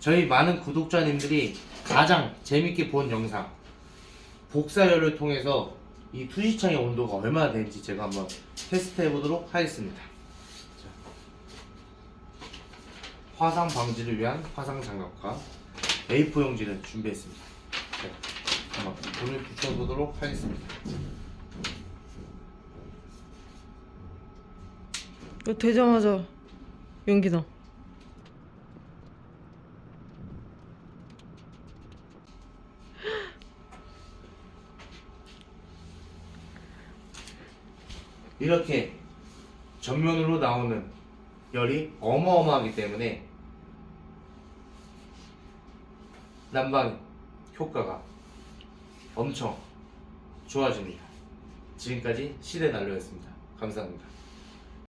저희 많은 구독자님들이 가장 재밌게 본 영상 복사열을 통해서 이 투시창의 온도가 얼마나 되는지 제가 한번 테스트 해보도록 하겠습니다. 자, 화상 방지를 위한 화상 장갑과 A4 용지를 준비했습니다. 자, 한번 불을 붙여보도록 하겠습니다. 이거 되자마자 연기 나. 이렇게 전면으로 나오는 열이 어마어마하기 때문에 난방 효과가 엄청 좋아집니다. 지금까지 시대난로였습니다. 감사합니다.